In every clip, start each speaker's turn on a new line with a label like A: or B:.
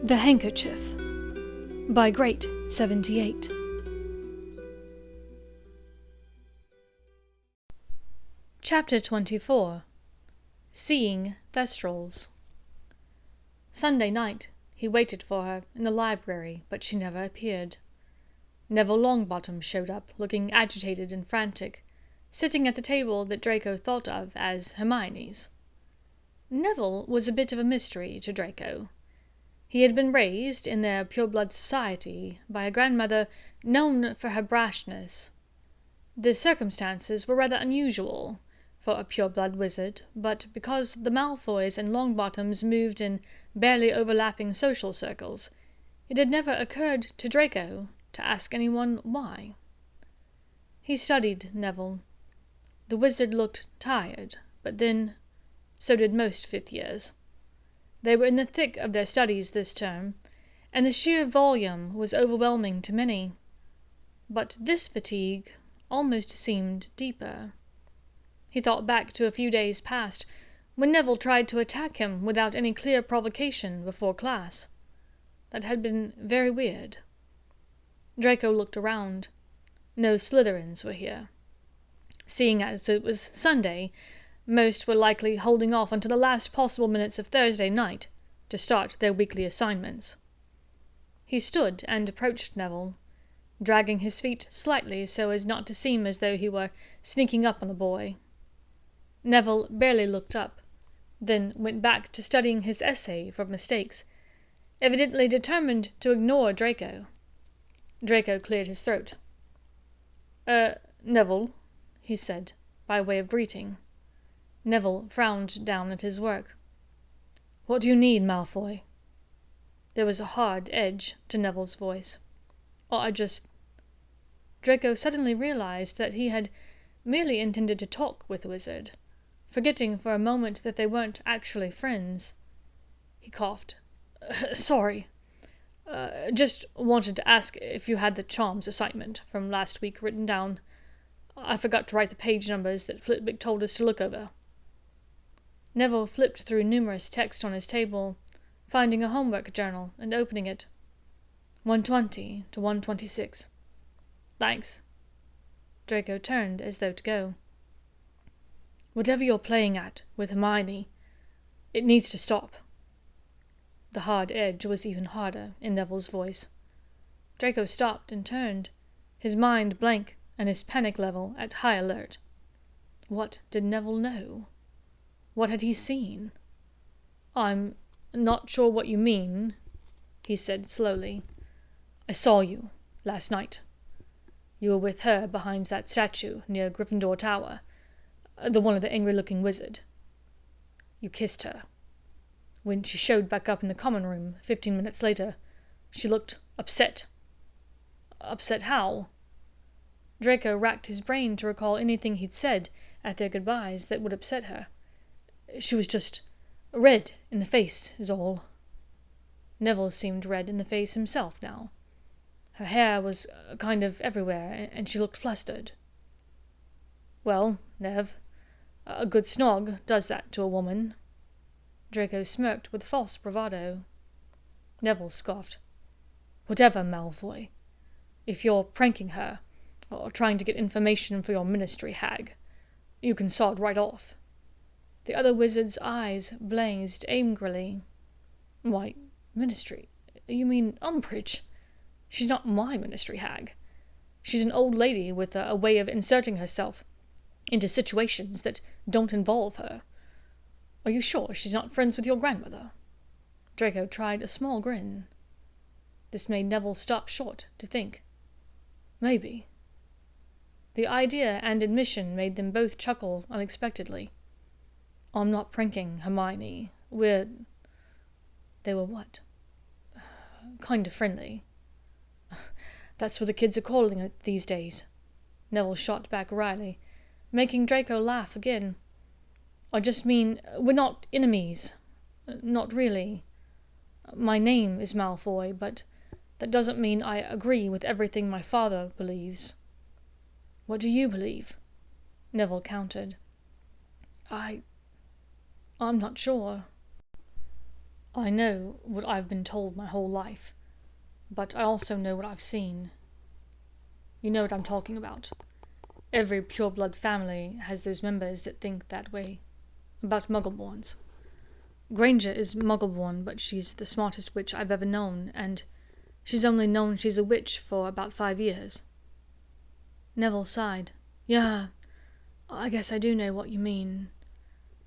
A: The Handkerchief by Great 78. Chapter 24. Seeing Thestrals. Sunday night, he waited for her in the library, but she never appeared. Neville Longbottom showed up, looking agitated and frantic, sitting at the table that Draco thought of as Hermione's. Neville was a bit of a mystery to Draco. He had been raised in their pureblood society by a grandmother known for her brashness. The circumstances were rather unusual for a pureblood wizard, but because the Malfoys and Longbottoms moved in barely overlapping social circles, it had never occurred to Draco to ask anyone why. He studied Neville. The wizard looked tired, but then so did most fifth years. They were in the thick of their studies this term, and the sheer volume was overwhelming to many. But this fatigue almost seemed deeper. He thought back to a few days past, when Neville tried to attack him without any clear provocation before class. That had been very weird. Draco looked around. No Slytherins were here. Seeing as it was Sunday, most were likely holding off until the last possible minutes of Thursday night to start their weekly assignments. He stood and approached Neville, dragging his feet slightly so as not to seem as though he were sneaking up on the boy. Neville barely looked up, then went back to studying his essay for mistakes, evidently determined to ignore Draco. Draco cleared his throat. Neville," he said, by way of greeting. Neville frowned down at his work. "What do you need, Malfoy?" There was a hard edge to Neville's voice. Draco suddenly realized that he had merely intended to talk with the wizard, forgetting for a moment that they weren't actually friends. He coughed. "Sorry. Just wanted to ask if you had the charms assignment from last week written down. I forgot to write the page numbers that Flitwick told us to look over." Neville flipped through numerous texts on his table, finding a homework journal and opening it. 120 to 126. "Thanks." Draco turned as though to go. "Whatever you're playing at with Hermione, it needs to stop." The hard edge was even harder in Neville's voice. Draco stopped and turned, his mind blank and his panic level at high alert. What did Neville know? What had he seen? "I'm not sure what you mean," he said slowly. "I saw you last night. You were with her behind that statue near Gryffindor Tower, the one of the angry-looking wizard. You kissed her. When she showed back up in the common room 15 minutes later, she looked upset." "Upset how?" Draco racked his brain to recall anything he'd said at their goodbyes that would upset her. "She was just red in the face, is all." Neville seemed red in the face himself now. Her hair was kind of everywhere, and she looked flustered. "Well, Nev, a good snog does that to a woman." Draco smirked with false bravado. Neville scoffed. "Whatever, Malfoy. If you're pranking her, or trying to get information for your ministry hag, you can sod right off." The other wizard's eyes blazed angrily. "Why, ministry? You mean Umbridge? She's not my ministry hag. She's an old lady with a way of inserting herself into situations that don't involve her. Are you sure she's not friends with your grandmother?" Draco tried a small grin. This made Neville stop short to think. Maybe. The idea and admission made them both chuckle unexpectedly. "I'm not pranking Hermione. They were what? Kind of friendly." "That's what the kids are calling it these days," Neville shot back wryly, making Draco laugh again. "I just mean, we're not enemies. Not really. My name is Malfoy, but that doesn't mean I agree with everything my father believes." "What do you believe?" Neville countered. I'm not sure." I know what I've been told my whole life, but I also know what I've seen. You know what I'm talking about. Every pureblood family has those members that think that way. About muggleborns. Granger is muggleborn, but she's the smartest witch I've ever known, and she's only known she's a witch for about 5 years. Neville sighed. Yeah, I guess I do know what you mean.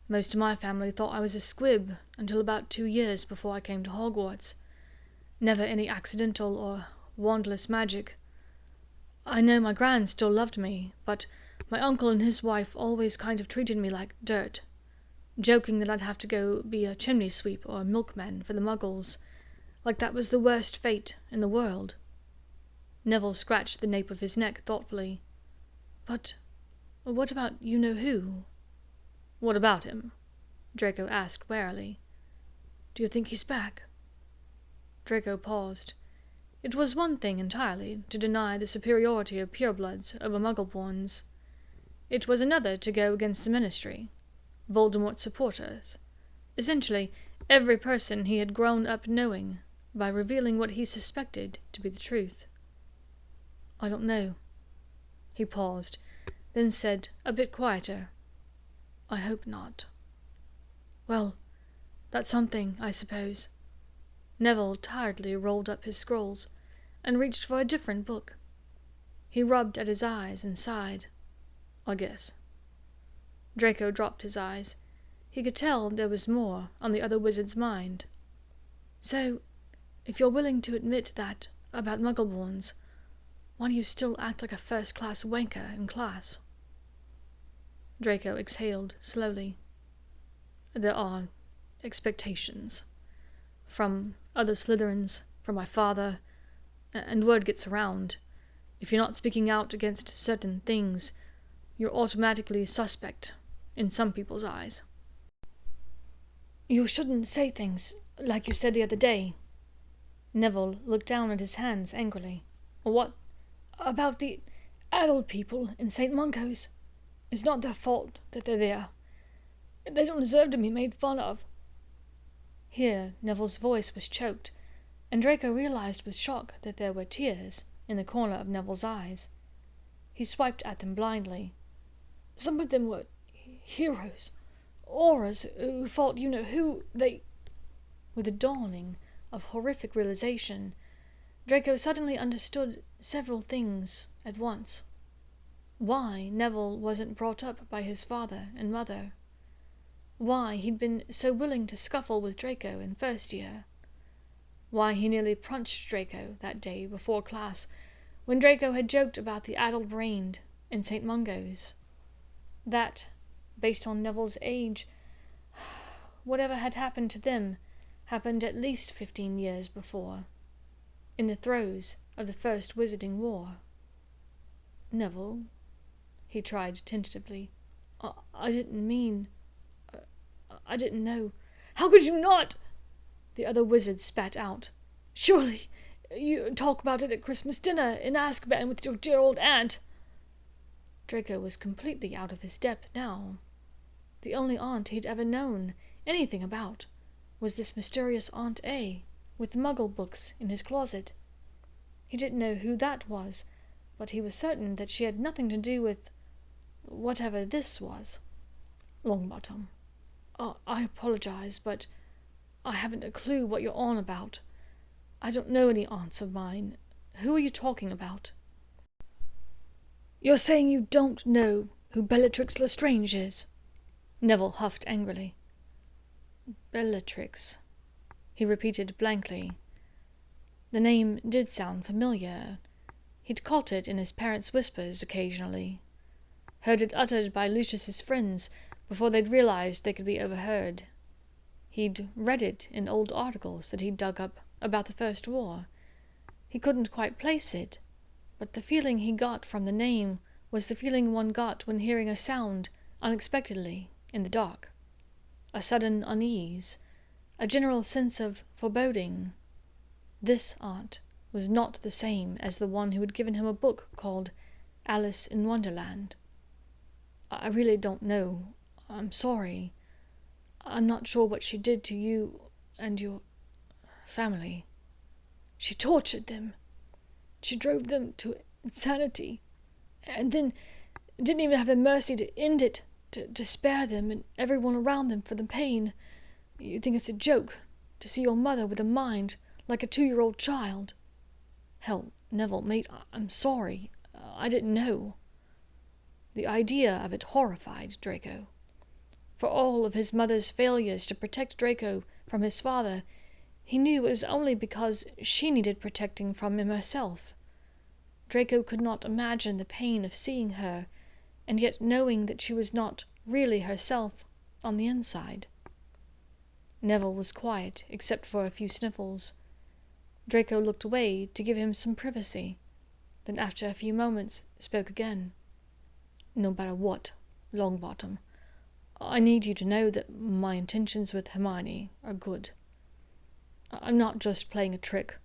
A: Most of my family thought I was a squib until about 2 years before I came to Hogwarts. Never any accidental or wandless magic. I know my gran still loved me, but my uncle and his wife always kind of treated me like dirt, joking that I'd have to go be a chimney sweep or a milkman for the muggles, like that was the worst fate in the world. Neville scratched the nape of his neck thoughtfully. But what about you-know-who? What about him? Draco asked warily. Do you think he's back? Draco paused. It was one thing entirely to deny the superiority of purebloods over muggleborns. It was another to go against the Ministry, Voldemort's supporters, essentially every person he had grown up knowing, by revealing what he suspected to be the truth. I don't know. He paused, then said, a bit quieter, I hope not. Well, that's something, I suppose. Neville tiredly rolled up his scrolls, and reached for a different book. He rubbed at his eyes and sighed. I guess. Draco dropped his eyes. He could tell there was more on the other wizard's mind. So, if you're willing to admit that about muggleborns, why do you still act like a first-class wanker in class? Draco exhaled slowly. There are expectations. From other Slytherins, from my father, and word gets around. If you're not speaking out against certain things, you're automatically suspect in some people's eyes. You shouldn't say things like you said the other day. Neville looked down at his hands angrily. What? About the adult people in St. Mungo's? It's not their fault that they're there. They don't deserve to be made fun of. Here Neville's voice was choked, and Draco realized with shock that there were tears in the corner of Neville's eyes. He swiped at them blindly. Some of them were heroes, auras who fought you-know-who, they... With a dawning of horrific realization, Draco suddenly understood several things at once. Why Neville wasn't brought up by his father and mother. Why he'd been so willing to scuffle with Draco in first year. Why he nearly punched Draco that day before class, when Draco had joked about the addle-brained in St. Mungo's. That, based on Neville's age, whatever had happened to them happened at least 15 years before, in the throes of the First Wizarding War. Neville, he tried tentatively, I didn't mean... I didn't know. How could you not? The other wizard spat out. Surely you talk about it at Christmas dinner in Azkaban with your dear old aunt. Draco was completely out of his depth now. The only aunt he'd ever known anything about was this mysterious Aunt A, with Muggle books in his closet. He didn't know who that was, but he was certain that she had nothing to do with whatever this was. Longbottom. I apologize, but I haven't a clue what you're on about. I don't know any aunts of mine. Who are you talking about? You're saying you don't know who Bellatrix Lestrange is? Neville huffed angrily. Bellatrix, he repeated blankly. The name did sound familiar. He'd caught it in his parents' whispers occasionally. Heard it uttered by Lucius's friends before they'd realized they could be overheard. He'd read it in old articles that he'd dug up about the First War. He couldn't quite place it, but the feeling he got from the name was the feeling one got when hearing a sound unexpectedly in the dark. A sudden unease, a general sense of foreboding. This aunt was not the same as the one who had given him a book called Alice in Wonderland. I really don't know. I'm sorry. I'm not sure what she did to you and your family. She tortured them. She drove them to insanity. And then didn't even have the mercy to end it, to spare them and everyone around them for the pain. You think it's a joke to see your mother with a mind like a 2-year-old child? Hell, Neville, mate, I'm sorry. I didn't know. The idea of it horrified Draco. For all of his mother's failures to protect Draco from his father, he knew it was only because she needed protecting from him herself. Draco could not imagine the pain of seeing her, and yet knowing that she was not really herself on the inside. Neville was quiet, except for a few sniffles. Draco looked away to give him some privacy, then after a few moments spoke again. No matter what, Longbottom, I need you to know that my intentions with Hermione are good. I'm not just playing a trick,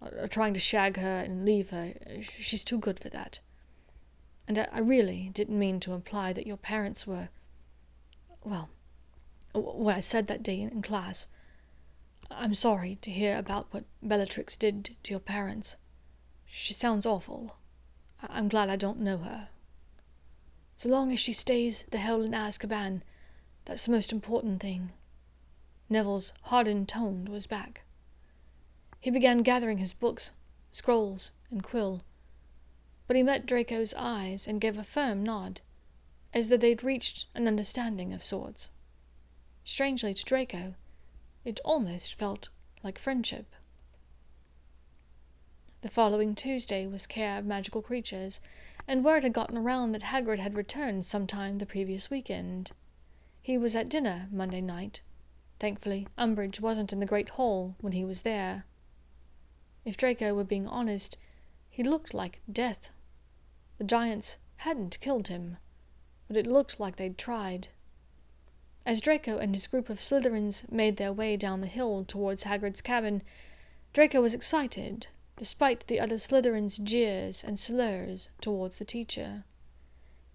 A: or trying to shag her and leave her. She's too good for that. And I really didn't mean to imply that your parents were... Well, what I said that day in class. I'm sorry to hear about what Bellatrix did to your parents. She sounds awful. I'm glad I don't know her. So long as she stays the hell in Azkaban, that's the most important thing. Neville's hardened tone was back. He began gathering his books, scrolls, and quill, but he met Draco's eyes and gave a firm nod, as though they'd reached an understanding of sorts. Strangely to Draco, it almost felt like friendship. The following Tuesday was Care of Magical Creatures, and word had gotten around that Hagrid had returned sometime the previous weekend. He was at dinner Monday night. Thankfully, Umbridge wasn't in the Great Hall when he was there. If Draco were being honest, he looked like death. The giants hadn't killed him, but it looked like they'd tried. As Draco and his group of Slytherins made their way down the hill towards Hagrid's cabin, Draco was excited, despite the other Slytherins' jeers and slurs towards the teacher.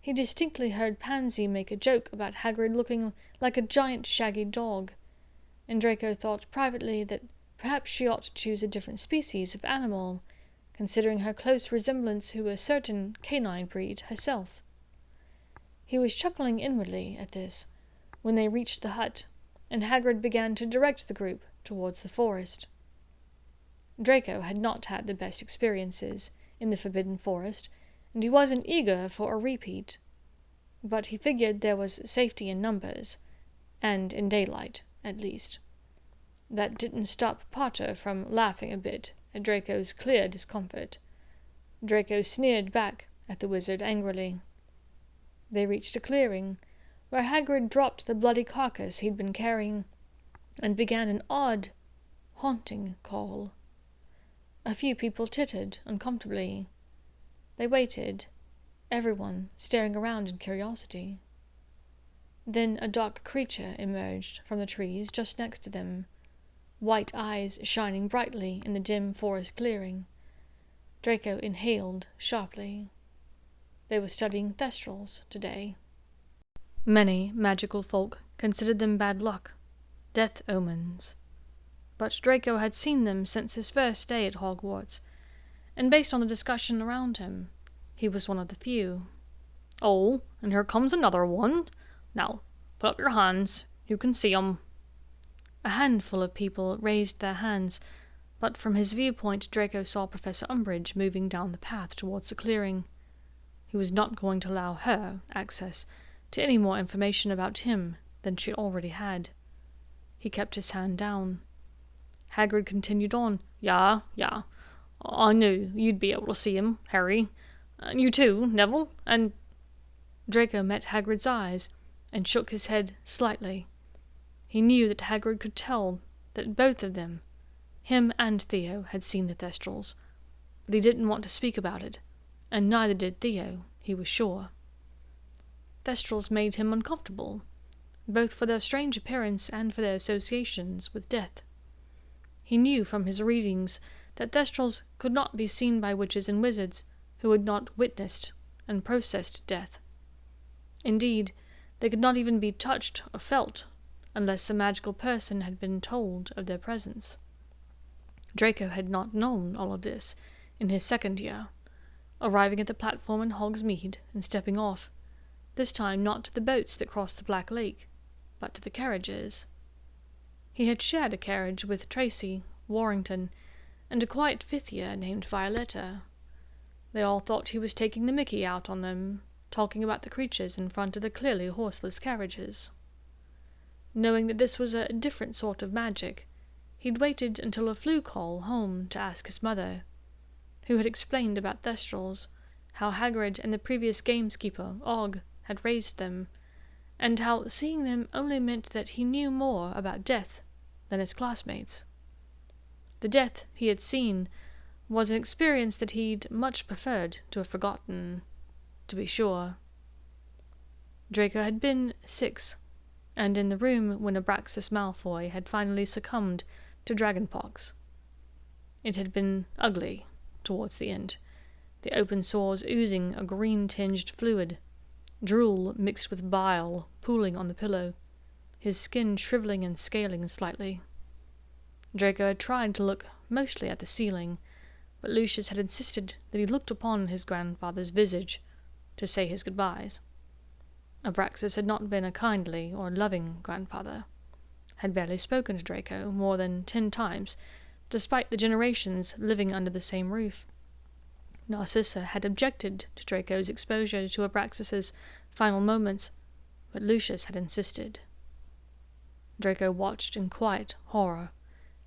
A: He distinctly heard Pansy make a joke about Hagrid looking like a giant shaggy dog, and Draco thought privately that perhaps she ought to choose a different species of animal, considering her close resemblance to a certain canine breed herself. He was chuckling inwardly at this when they reached the hut, and Hagrid began to direct the group towards the forest. Draco had not had the best experiences in the Forbidden Forest, and he wasn't eager for a repeat. But he figured there was safety in numbers, and in daylight, at least. That didn't stop Potter from laughing a bit at Draco's clear discomfort. Draco sneered back at the wizard angrily. They reached a clearing, where Hagrid dropped the bloody carcass he'd been carrying, and began an odd, haunting call. A few people tittered uncomfortably. They waited, everyone staring around in curiosity. Then a dark creature emerged from the trees just next to them, white eyes shining brightly in the dim forest clearing. Draco inhaled sharply. They were studying Thestrals today. Many magical folk considered them bad luck, death omens. But Draco had seen them since his first day at Hogwarts, and based on the discussion around him, he was one of the few. "Oh, and here comes another one. Now, put up your hands. You can see 'em." A handful of people raised their hands, but from his viewpoint Draco saw Professor Umbridge moving down the path towards the clearing. He was not going to allow her access to any more information about him than she already had. He kept his hand down. Hagrid continued on. Yeah. I knew you'd be able to see him, Harry. And you too, Neville, and... Draco met Hagrid's eyes, and shook his head slightly. He knew that Hagrid could tell that both of them, him and Theo, had seen the Thestrals, but he didn't want to speak about it, and neither did Theo, he was sure. Thestrals made him uncomfortable, both for their strange appearance and for their associations with death. He knew from his readings that Thestrals could not be seen by witches and wizards who had not witnessed and processed death. Indeed, they could not even be touched or felt, unless the magical person had been told of their presence. Draco had not known all of this in his second year, arriving at the platform in Hogsmeade and stepping off, this time not to the boats that crossed the Black Lake, but to the carriages. He had shared a carriage with Tracy, Warrington, and a quiet fifth year named Violetta. They all thought he was taking the mickey out on them, talking about the creatures in front of the clearly horseless carriages. Knowing that this was a different sort of magic, he'd waited until a flu call home to ask his mother, who had explained about Thestrals, how Hagrid and the previous gameskeeper, Og, had raised them, and how seeing them only meant that he knew more about death than his classmates. The death he had seen was an experience that he'd much preferred to have forgotten, to be sure. Draco had been 6, and in the room when Abraxas Malfoy had finally succumbed to dragonpox. It had been ugly towards the end, the open sores oozing a green-tinged fluid, drool mixed with bile pooling on the pillow, his skin shriveling and scaling slightly. Draco had tried to look mostly at the ceiling, but Lucius had insisted that he looked upon his grandfather's visage to say his goodbyes. Abraxas had not been a kindly or loving grandfather, had barely spoken to Draco more than 10 times, despite the generations living under the same roof. Narcissa had objected to Draco's exposure to Abraxas's final moments, but Lucius had insisted. Draco watched in quiet horror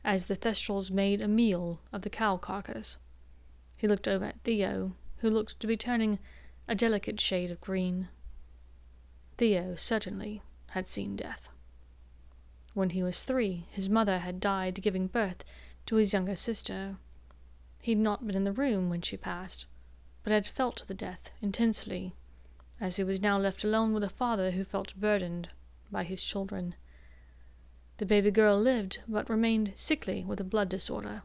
A: as the Thestrals made a meal of the cow carcass. He looked over at Theo, who looked to be turning a delicate shade of green. Theo certainly had seen death. When he was 3, his mother had died giving birth to his younger sister. He'd not been in the room when she passed, but had felt the death intensely, as he was now left alone with a father who felt burdened by his children. The baby girl lived, but remained sickly with a blood disorder.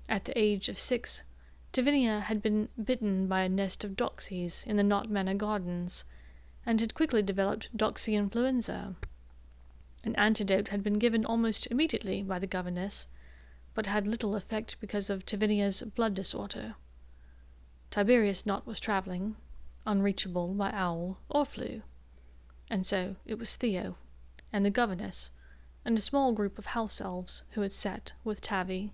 A: At the age of 6, Tavinia had been bitten by a nest of doxies in the Knot Manor gardens, and had quickly developed doxy influenza. An antidote had been given almost immediately by the governess, but had little effect because of Tavinia's blood disorder. Tiberius Knot was travelling, unreachable by owl or flu, and so it was Theo and the governess and a small group of house elves who had sat with Tavi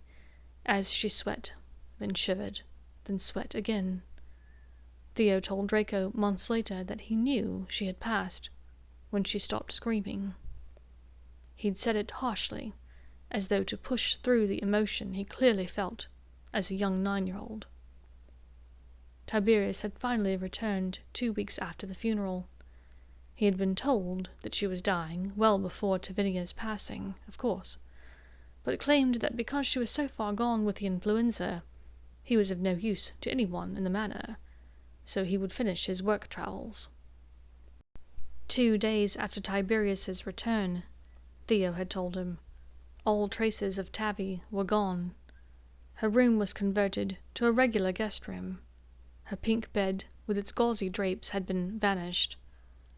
A: as she sweat, then shivered, then sweat again. Theo told Draco months later that he knew she had passed when she stopped screaming. He'd said it harshly, as though to push through the emotion he clearly felt as a young 9-year-old. Tiberius had finally returned 2 weeks after the funeral. He had been told that she was dying well before Tavinia's passing, of course, but claimed that because she was so far gone with the influenza, he was of no use to anyone in the manor, so he would finish his work travels. 2 days after Tiberius's return, Theo had told him, all traces of Tavi were gone. Her room was converted to a regular guest room. Her pink bed with its gauzy drapes had been vanished.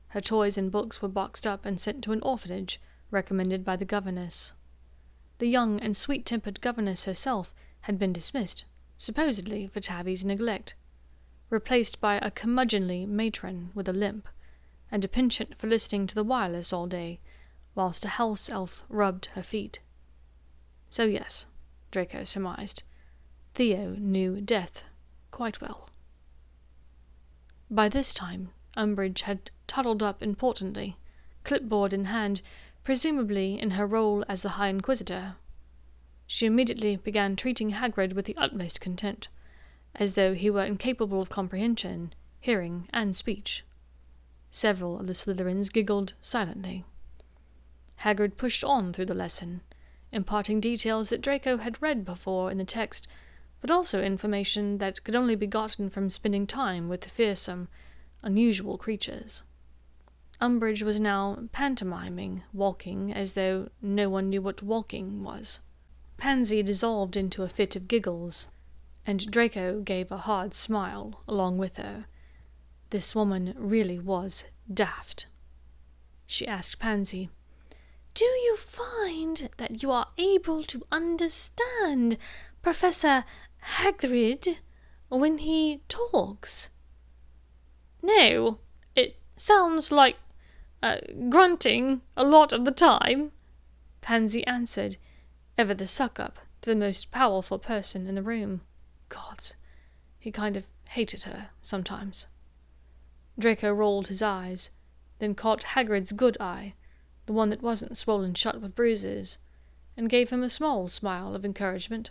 A: Her toys and books were boxed up and sent to an orphanage recommended by the governess. The young and sweet-tempered governess herself had been dismissed, supposedly for Tavi's neglect, replaced by a curmudgeonly matron with a limp, and a penchant for listening to the wireless all day, whilst a house elf rubbed her feet. So yes, Draco surmised, Theo knew death quite well. By this time, Umbridge had toddled up importantly, clipboard in hand, presumably in her role as the High Inquisitor. She immediately began treating Hagrid with the utmost contempt, as though he were incapable of comprehension, hearing, and speech. Several of the Slytherins giggled silently. Hagrid pushed on through the lesson, imparting details that Draco had read before in the text, but also information that could only be gotten from spending time with the fearsome, unusual creatures. Umbridge was now pantomiming walking as though no one knew what walking was. Pansy dissolved into a fit of giggles, and Draco gave a hard smile along with her. This woman really was daft. She asked Pansy, "Do you find that you are able to understand Professor Hagrid when he talks?" "No, it sounds like grunting a lot of the time," Pansy answered, ever the suck-up to the most powerful person in the room. Gods, he kind of hated her sometimes. Draco rolled his eyes, then caught Hagrid's good eye, the one that wasn't swollen shut with bruises, and gave him a small smile of encouragement.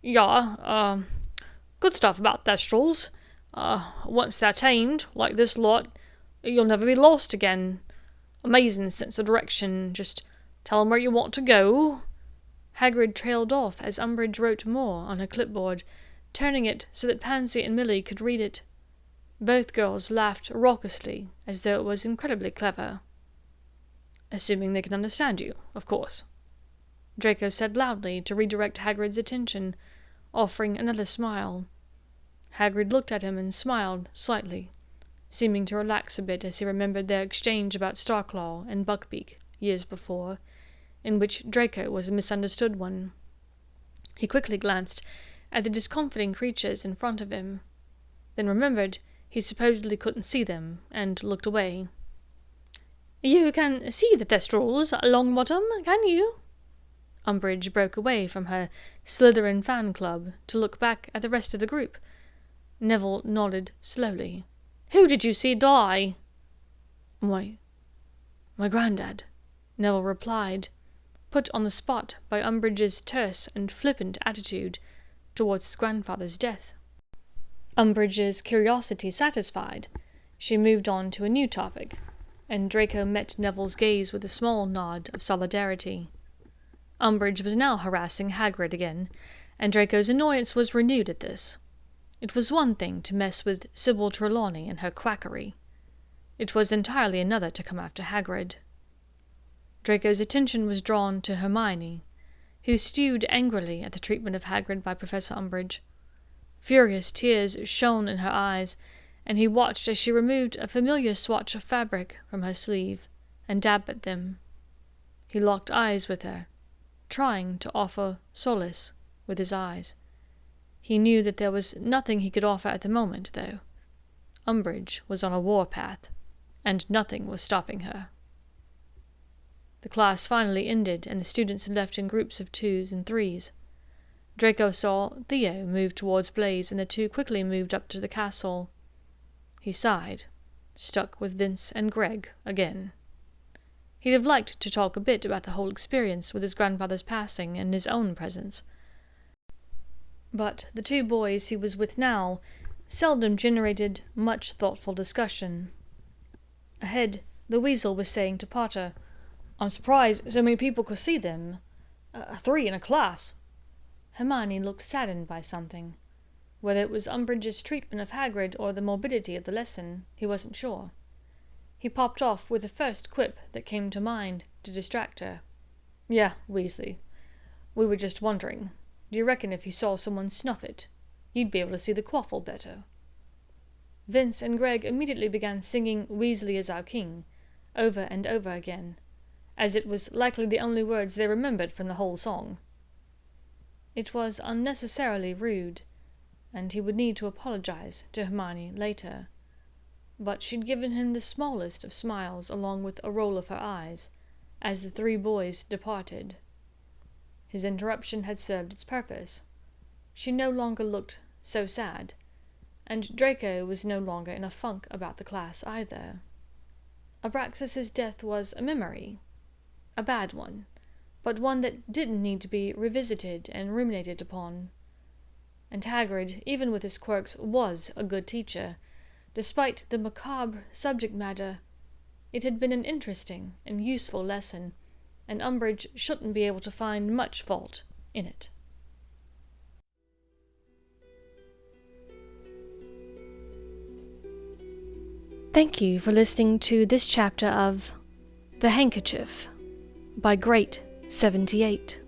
A: Yeah, good stuff about Thestrals. Once they're tamed, like this lot, you'll never be lost again. Amazing sense of direction. Just tell 'em where you want to go." Hagrid trailed off as Umbridge wrote more on her clipboard, turning it so that Pansy and Millie could read it. Both girls laughed raucously, as though it was incredibly clever. "Assuming they can understand you, of course," Draco said loudly to redirect Hagrid's attention, offering another smile. Hagrid looked at him and smiled slightly, seeming to relax a bit as he remembered their exchange about Starclaw and Buckbeak years before, in which Draco was a misunderstood one. He quickly glanced at the discomfiting creatures in front of him, then remembered he supposedly couldn't see them, and looked away. "You can see the Thestrals, Longbottom, can you?" Umbridge broke away from her Slytherin fan club to look back at the rest of the group. Neville nodded slowly. "Who did you see die?" My granddad," Neville replied, put on the spot by Umbridge's terse and flippant attitude towards his grandfather's death. Umbridge's curiosity satisfied, she moved on to a new topic, and Draco met Neville's gaze with a small nod of solidarity. Umbridge was now harassing Hagrid again, and Draco's annoyance was renewed at this. It was one thing to mess with Sybil Trelawney and her quackery. It was entirely another to come after Hagrid. Draco's attention was drawn to Hermione, who stewed angrily at the treatment of Hagrid by Professor Umbridge. Furious tears shone in her eyes, and he watched as she removed a familiar swatch of fabric from her sleeve and dabbed at them. He locked eyes with her, trying to offer solace with his eyes. He knew that there was nothing he could offer at the moment, though. Umbridge was on a warpath, and nothing was stopping her. The class finally ended, and the students had left in groups of 2s and 3s. Draco saw Theo move towards Blaise, and the two quickly moved up to the castle. He sighed, stuck with Vince and Greg again. He'd have liked to talk a bit about the whole experience with his grandfather's passing and his own presence. But the two boys he was with now seldom generated much thoughtful discussion. Ahead, the Weasel was saying to Potter, "I'm surprised so many people could see them. 3 in a class." Hermione looked saddened by something. Whether it was Umbridge's treatment of Hagrid or the morbidity of the lesson, he wasn't sure. He popped off with the first quip that came to mind to distract her. "Yeah, Weasley. We were just wondering. Do you reckon if you saw someone snuff it, you'd be able to see the quaffle better?" Vince and Greg immediately began singing "Weasley is our king" over and over again, as it was likely the only words they remembered from the whole song. It was unnecessarily rude, and he would need to apologize to Hermione later. But she'd given him the smallest of smiles along with a roll of her eyes, as the 3 boys departed. His interruption had served its purpose. She no longer looked so sad, and Draco was no longer in a funk about the class either. Abraxas's death was a memory, a bad one, but one that didn't need to be revisited and ruminated upon. And Hagrid, even with his quirks, was a good teacher. Despite the macabre subject matter, it had been an interesting and useful lesson, and Umbridge shouldn't be able to find much fault in it. Thank you for listening to this chapter of The Handkerchief by Great78.